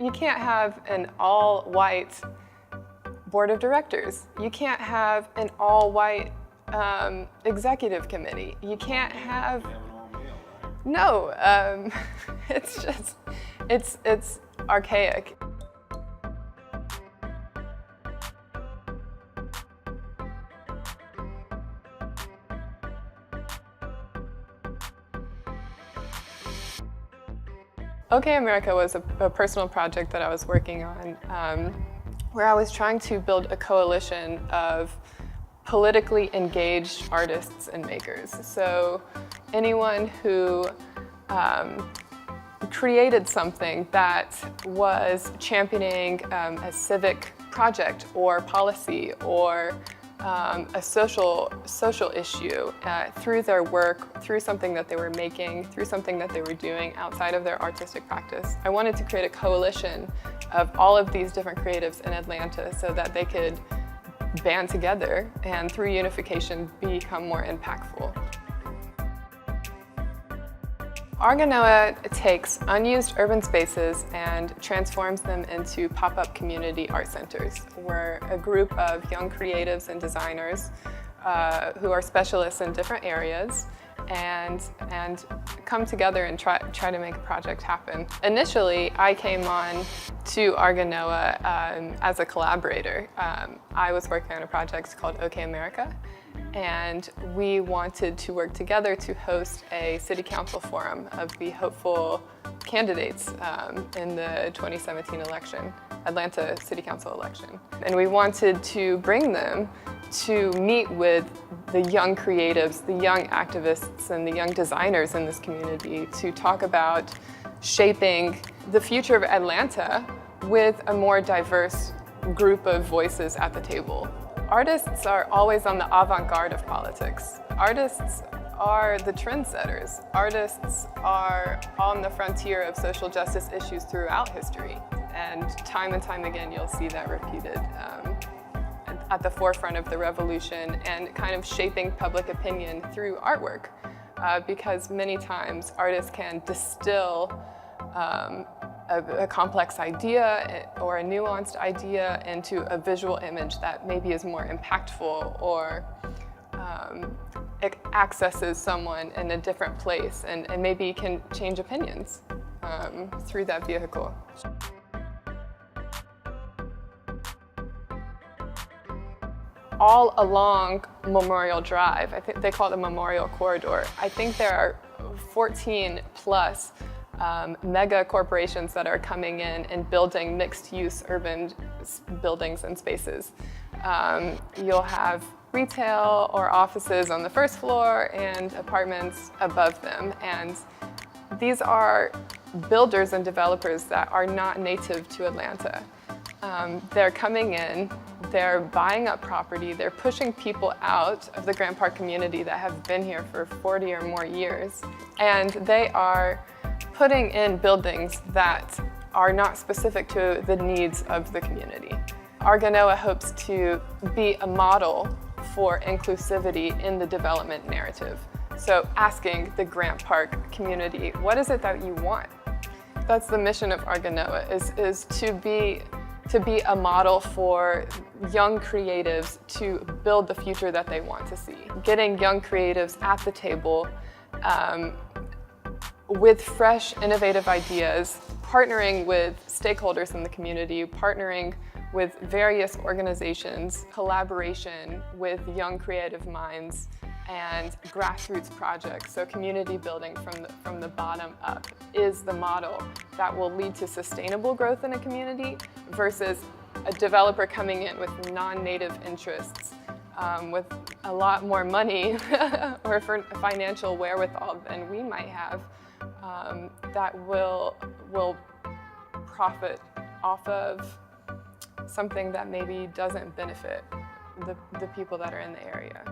You can't have an all-white board of directors. You can't have an all-white executive committee. You can't have... No, it's just, it's archaic. OK America was a personal project that I was working on where I was trying to build a coalition of politically engaged artists and makers. So anyone who created something that was championing a civic project or policy or a social issue through their work, through something that they were making, through something that they were doing outside of their artistic practice. I wanted to create a coalition of all of these different creatives in Atlanta so that they could band together and through unification become more impactful. Argonoa takes unused urban spaces and transforms them into pop-up community art centers. We're a group of young creatives and designers who are specialists in different areas and come together and try to make a project happen. Initially, I came on to Argonoa as a collaborator. I was working on a project called OK America, and we wanted to work together to host a city council forum of the hopeful candidates in the 2017 election, Atlanta City Council election. And we wanted to bring them to meet with the young creatives, the young activists, and the young designers in this community to talk about shaping the future of Atlanta with a more diverse group of voices at the table. Artists are always on the avant-garde of politics. Artists are the trendsetters. Artists are on the frontier of social justice issues throughout history. And time again, you'll see that repeated at the forefront of the revolution and kind of shaping public opinion through artwork. Because many times artists can distill a complex idea or a nuanced idea into a visual image that maybe is more impactful or it accesses someone in a different place and maybe can change opinions through that vehicle. All along Memorial Drive, I think they call it the Memorial Corridor, I think there are 14 plus mega corporations that are coming in and building mixed-use urban buildings and spaces. You'll have retail or offices on the first floor and apartments above them. And these are builders and developers that are not native to Atlanta. They're coming in, they're buying up property, they're pushing people out of the Grant Park community that have been here for 40 or more years. And they are putting in buildings that are not specific to the needs of the community. Argonoa hopes to be a model for inclusivity in the development narrative. So asking the Grant Park community, what is it that you want? That's the mission of Argonoa, is to be a model for young creatives to build the future that they want to see. Getting young creatives at the table with fresh, innovative ideas, partnering with stakeholders in the community, partnering with various organizations, collaboration with young creative minds, and grassroots projects. So community building from the bottom up is the model that will lead to sustainable growth in a community versus a developer coming in with non-native interests with a lot more money or for financial wherewithal than we might have that will profit off of something that maybe doesn't benefit the people that are in the area.